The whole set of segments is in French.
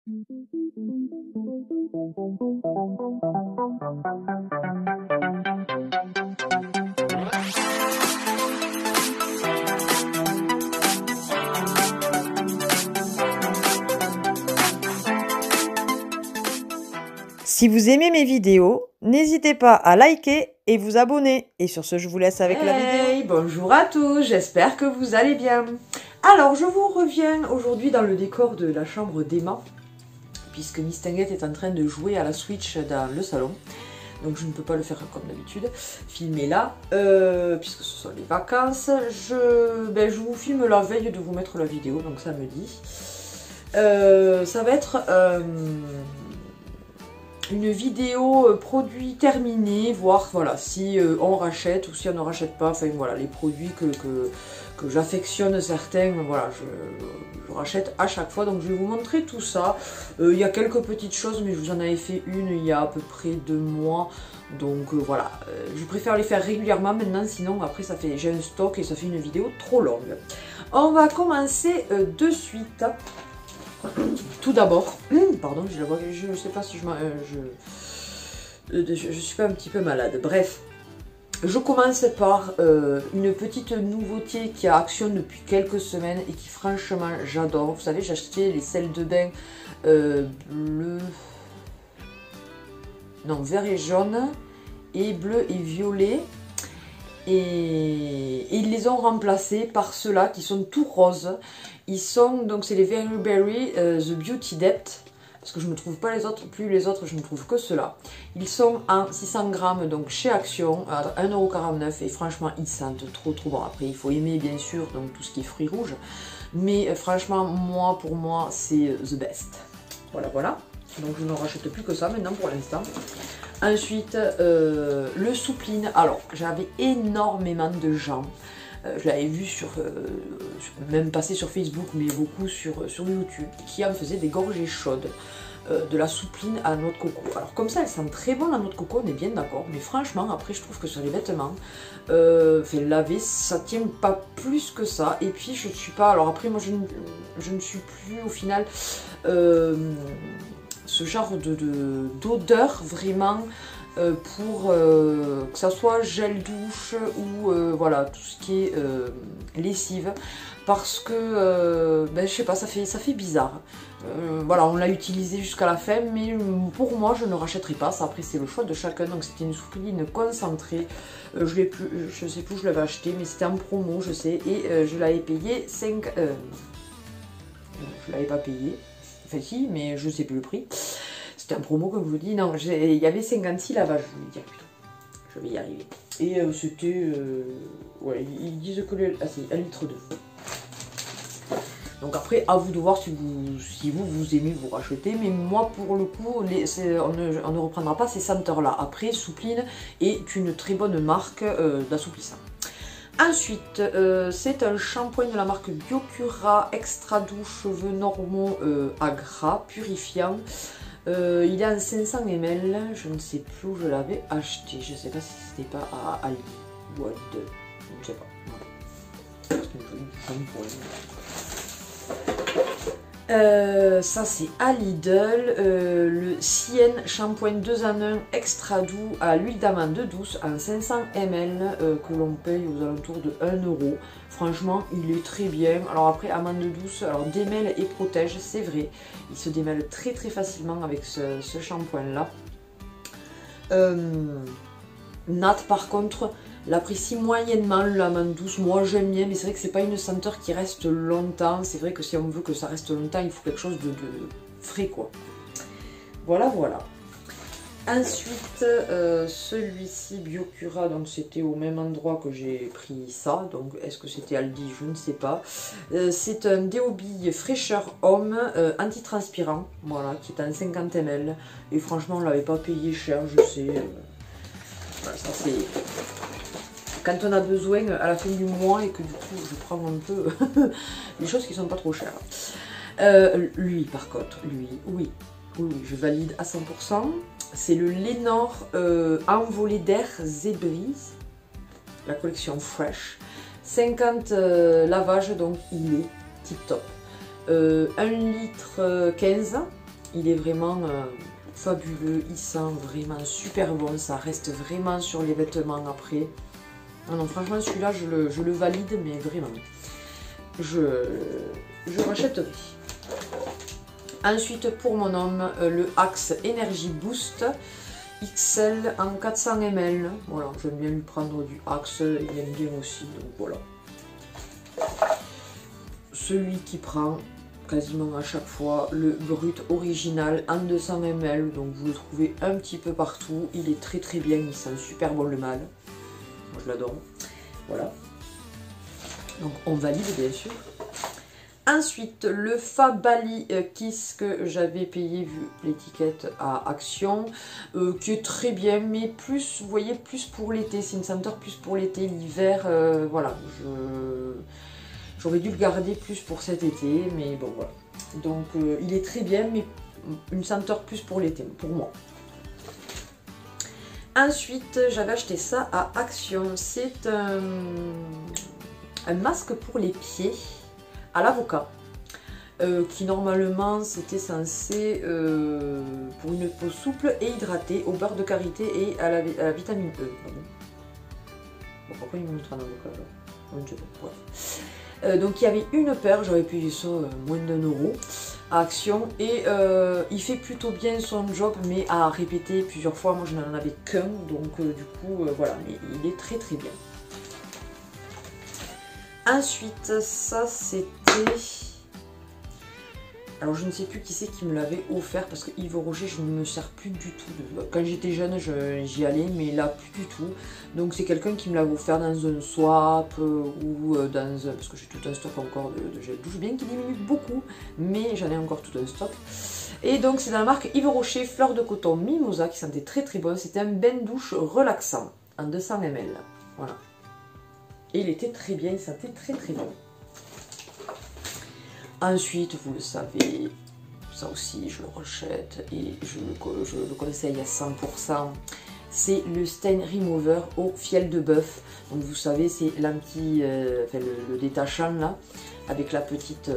Si vous aimez mes vidéos, n'hésitez pas à liker et vous abonner. Et sur ce, je vous laisse avec la vidéo. Bonjour à tous, j'espère que vous allez bien. Alors, je vous reviens aujourd'hui dans le décor de la chambre d'Emma, puisque Miss Tinguette est en train de jouer à la Switch dans le salon. Donc je ne peux pas le faire comme d'habitude, filmer là, puisque ce sont les vacances. Je vous filme la veille de vous mettre la vidéo, donc samedi. Ça va être une vidéo produit terminé, voir voilà, si on rachète ou si on ne rachète pas, enfin voilà, les produits que j'affectionne certains, voilà, je rachète à chaque fois, donc je vais vous montrer tout ça. Il y a quelques petites choses, mais je vous en avais fait une il y a à peu près 2 mois, donc voilà, je préfère les faire régulièrement maintenant, sinon après j'ai un stock et ça fait une vidéo trop longue. On va commencer de suite. Tout d'abord, pardon, je ne sais pas si je suis pas un petit peu malade. Bref, je commence par une petite nouveauté qui a action depuis quelques semaines et qui franchement j'adore. Vous savez, j'ai acheté les sels de bain bleu, non, vert et jaune et bleu et violet. Et ils les ont remplacés par ceux-là qui sont tout roses. Ils sont, donc c'est les Very Berry The Beauty Depth, parce que je ne trouve pas les autres, plus les autres, je ne trouve que ceux-là. Ils sont en 600 grammes, donc chez Action, à 1,49 € et franchement ils sentent trop bon. Après il faut aimer bien sûr donc tout ce qui est fruits rouges, mais franchement pour moi c'est the best. Voilà. Donc je ne rachète plus que ça maintenant pour l'instant. Ensuite, le soupline. Alors, j'avais énormément de gens, je l'avais vu même passer sur Facebook, mais beaucoup sur YouTube, qui en faisaient des gorgées chaudes de la soupline à noix de coco. Alors comme ça, elle sent très bon la noix de coco, on est bien d'accord, mais franchement, après, je trouve que sur les vêtements, laver, ça tient pas plus que ça. Et puis, je ne suis pas... Alors après, moi, je ne suis plus, au final... ce genre d'odeur vraiment pour que ça soit gel douche ou voilà tout ce qui est lessive, parce que je sais pas, ça fait bizarre. Voilà, on l'a utilisé jusqu'à la fin, mais pour moi je ne rachèterai pas ça. Après c'est le choix de chacun. Donc c'était une soupline concentrée, je sais plus où je l'avais acheté, mais c'était en promo je sais, et je l'avais payé 5 je l'avais pas payé. Enfin si, mais je ne sais plus le prix. C'était un promo comme je vous dis. Non, il y avait 56 lavages, je voulais dire plutôt. Je vais y arriver. Et c'était... ouais, ils disent que ah, c'est 1,2 litre. Donc après, à vous de voir si vous aimez vous racheter. Mais moi, pour le coup, on ne reprendra pas ces senteurs-là. Après, Soupline est une très bonne marque d'assouplissant. Ensuite, c'est un shampoing de la marque Biocura Extra Doux Cheveux Normaux à gras purifiant. Il est en 500 ml, je ne sais plus où je l'avais acheté. Je ne sais pas si c'était pas à Ali ou à Lidl, je ne sais pas. Ça c'est à Lidl, le Cien shampoing 2 en 1 extra doux à l'huile d'amande douce en 500 ml que l'on paye aux alentours de 1 €. Franchement il est très bien. Alors après, amande douce, alors démêle et protège, c'est vrai, il se démêle très facilement avec ce shampoing là. Nat par contre l'apprécie moyennement, l'amande douce. Moi j'aime bien, mais c'est vrai que c'est pas une senteur qui reste longtemps. C'est vrai que si on veut que ça reste longtemps, il faut quelque chose de frais quoi. Voilà. Ensuite, celui-ci Biocura, donc c'était au même endroit que j'ai pris ça. Donc est-ce que c'était Aldi? Je ne sais pas. C'est un déobille fraîcheur homme antitranspirant, voilà, qui est en 50 ml. Et franchement on l'avait pas payé cher, je sais. Voilà, ça c'est... Quand on a besoin à la fin du mois et que du coup je prends un peu les choses qui sont pas trop chères. Lui par contre, lui, oui, je valide à 100%. C'est le Lénore Envolé d'air Zébrise, la collection Fresh. 50 lavages, donc il est tip top. 1,15 litre Il est vraiment fabuleux, il sent vraiment super bon, ça reste vraiment sur les vêtements après. Non, non, franchement celui-là je le valide, mais vraiment. Je rachèterai. Ensuite pour mon homme, le Axe Energy Boost XL en 400 ml. Voilà, j'aime bien lui prendre du Axe, il aime bien aussi, donc voilà. Celui qui prend quasiment à chaque fois le brut original en 200 ml, donc vous le trouvez un petit peu partout. Il est très très bien, il sent super bon le mâle. Moi je l'adore. Voilà. Donc on valide bien sûr. Ensuite, le Fabali Kiss que j'avais payé, vu l'étiquette à Action, qui est très bien, mais plus, vous voyez, plus pour l'été. C'est une senteur plus pour l'été, l'hiver, voilà. J'aurais dû le garder plus pour cet été, mais bon, voilà. Donc, il est très bien, mais une senteur plus pour l'été, pour moi. Ensuite, j'avais acheté ça à Action. C'est un masque pour les pieds à l'avocat, qui normalement c'était censé pour une peau souple et hydratée au beurre de karité et à la vitamine E. Bon, pourquoi il me montre un avocat là? Je sais pas, bref. Donc il y avait une paire, j'avais payé ça moins d'1 € à Action, et il fait plutôt bien son job, mais à répéter plusieurs fois. Moi je n'en avais qu'un, donc du coup voilà, mais il est très très bien. Ensuite, ça c'était... Alors je ne sais plus qui c'est qui me l'avait offert, parce que Yves Rocher, je ne me sers plus du tout. Quand j'étais jeune, j'y allais, mais là plus du tout. Donc c'est quelqu'un qui me l'avait offert dans un swap ou dans un... Parce que j'ai tout un stock encore de gel douche, bien qu'il diminue beaucoup, mais j'en ai encore tout un stock. Et donc c'est dans la marque Yves Rocher Fleur de Coton Mimosa, qui sentait très très bon. C'était un bain douche relaxant en 200 ml. Voilà. Et il était très bien, il sentait très très bon. Ensuite, vous le savez, ça aussi je le rachète et je le conseille à 100%. C'est le Stain Remover au fiel de bœuf. Donc vous savez, c'est l'anti, enfin, le détachant là, avec la petite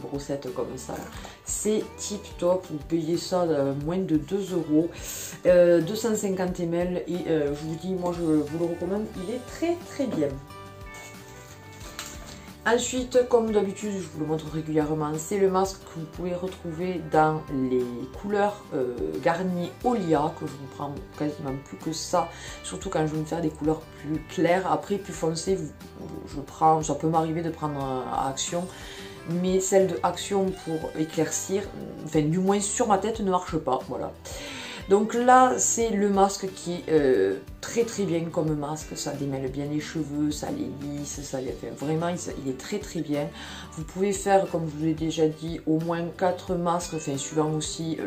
brossette comme ça. C'est tip top, vous payez ça moins de 2 €, 250 ml, et je vous dis, moi je vous le recommande, il est très très bien. Ensuite, comme d'habitude, je vous le montre régulièrement, c'est le masque que vous pouvez retrouver dans les couleurs Garnier Olia, que je vous prends quasiment plus que ça, surtout quand je veux me faire des couleurs plus claires. Après, plus foncées, je prends, ça peut m'arriver de prendre à Action, mais celle de Action pour éclaircir, enfin du moins sur ma tête, ne marche pas, voilà. Donc là, c'est le masque qui est très très bien comme masque, ça démêle bien les cheveux, ça les lisse, ça les fait vraiment, il est très très bien. Vous pouvez faire, comme je vous l'ai déjà dit, au moins 4 masques, enfin suivant aussi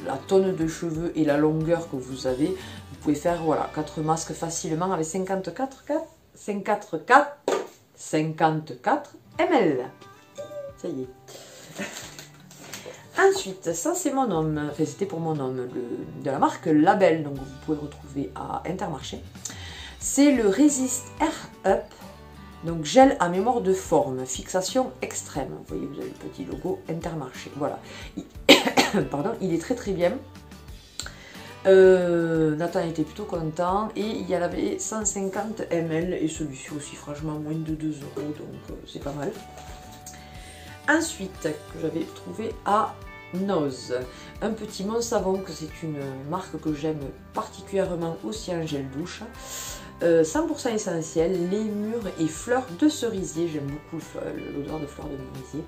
la tonne de cheveux et la longueur que vous avez. Vous pouvez faire voilà 4 masques facilement avec 54 ml. Ça y est. Ensuite, ça c'est mon homme, enfin c'était pour mon homme, de la marque Label, donc vous pouvez le retrouver à Intermarché. C'est le Resist Air Up, donc gel à mémoire de forme, fixation extrême. Vous voyez, vous avez le petit logo Intermarché, voilà. Pardon, il est très très bien. Nathan était plutôt content, et il y en avait 150 ml, et celui-ci aussi franchement moins de 2 €, donc c'est pas mal. Ensuite, que j'avais trouvé à Nose, un petit Mon Savon, que c'est une marque que j'aime particulièrement aussi en gel douche, 100% essentiel, lémur et fleurs de cerisier. J'aime beaucoup l'odeur de fleurs de cerisier.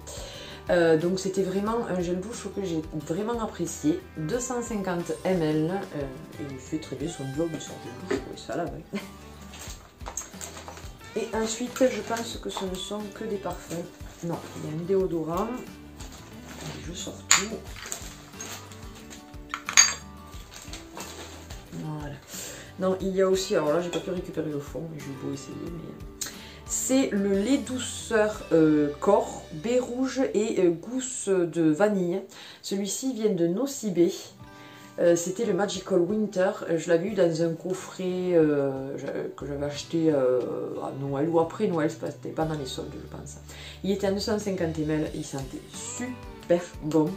Donc c'était vraiment un gel douche que j'ai vraiment apprécié, 250 ml, et il fait très bien son job sur gel douche, ça là, ouais. Et ensuite, je pense que ce ne sont que des parfums. Non, il y a un déodorant. Je sors tout. Voilà. Non, il y a aussi, alors là j'ai pas pu récupérer le fond, mais je vais beau essayer, mais c'est le lait douceur corps, baie rouge et gousse de vanille. Celui-ci vient de Nocibé. C'était le Magical Winter. Je l'avais eu dans un coffret que j'avais acheté à Noël ou après Noël, c'était pas dans les soldes, je pense. Il était à 250 ml, il sentait super bon.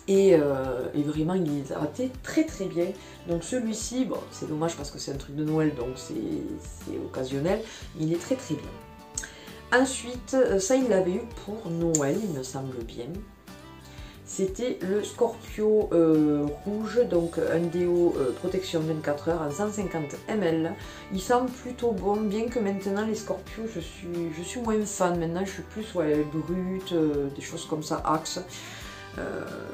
Et vraiment il est raté très très bien. Donc celui-ci, bon c'est dommage parce que c'est un truc de Noël donc c'est occasionnel, mais il est très très bien. Ensuite, ça il l'avait eu pour Noël il me semble bien. C'était le Scorpio rouge, donc un déo protection 24 heures en 150 ml. Il sent plutôt bon, bien que maintenant les Scorpios je suis moins fan. Maintenant je suis plus brut, des choses comme ça, axe.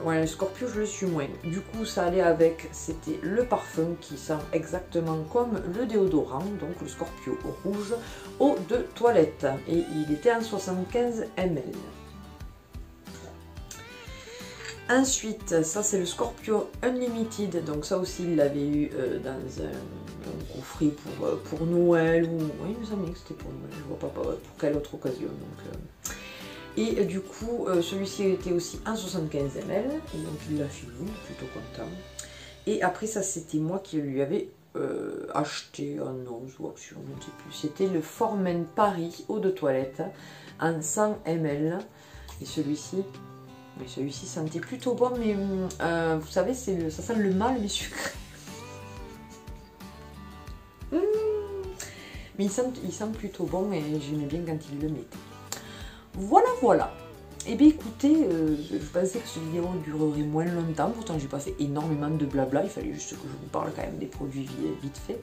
Ouais, le Scorpio je le suis moins. Du coup ça allait avec, c'était le parfum qui sent exactement comme le déodorant, donc le Scorpio rouge eau de toilette. Et il était en 75 ml. Ensuite, ça c'est le Scorpio Unlimited, donc ça aussi il l'avait eu dans un coffret pour Noël, ou oui il me semblait que c'était pour Noël, je vois pas pour quelle autre occasion. Donc, Et du coup, celui-ci était aussi en 75 ml, et donc il l'a fini, plutôt content. Et après ça c'était moi qui lui avais acheté un os ou option, je ne sais plus, c'était le Formen Paris eau de toilette en 100 ml, et celui-ci... Mais celui-ci sentait plutôt bon, mais vous savez, ça sent le mâle mais sucré. Mais il sent plutôt bon et j'aimais bien quand il le mettait. Voilà, voilà. Et bien écoutez, je pensais que cette vidéo durerait moins longtemps, pourtant j'ai pas fait énormément de blabla, il fallait juste que je vous parle quand même des produits vite fait.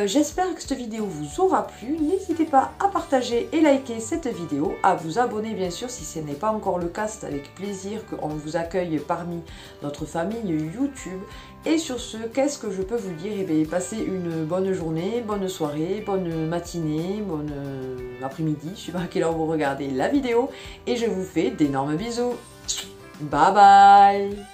J'espère que cette vidéo vous aura plu, n'hésitez pas à partager et liker cette vidéo, à vous abonner bien sûr si ce n'est pas encore le cas, c'est avec plaisir qu'on vous accueille parmi notre famille YouTube. Et sur ce, qu'est-ce que je peux vous dire? Eh bien, passez une bonne journée, bonne soirée, bonne matinée, bonne après-midi, je sais pas à quelle heure vous regardez la vidéo, et je vous fais d'énormes bisous. Bye bye!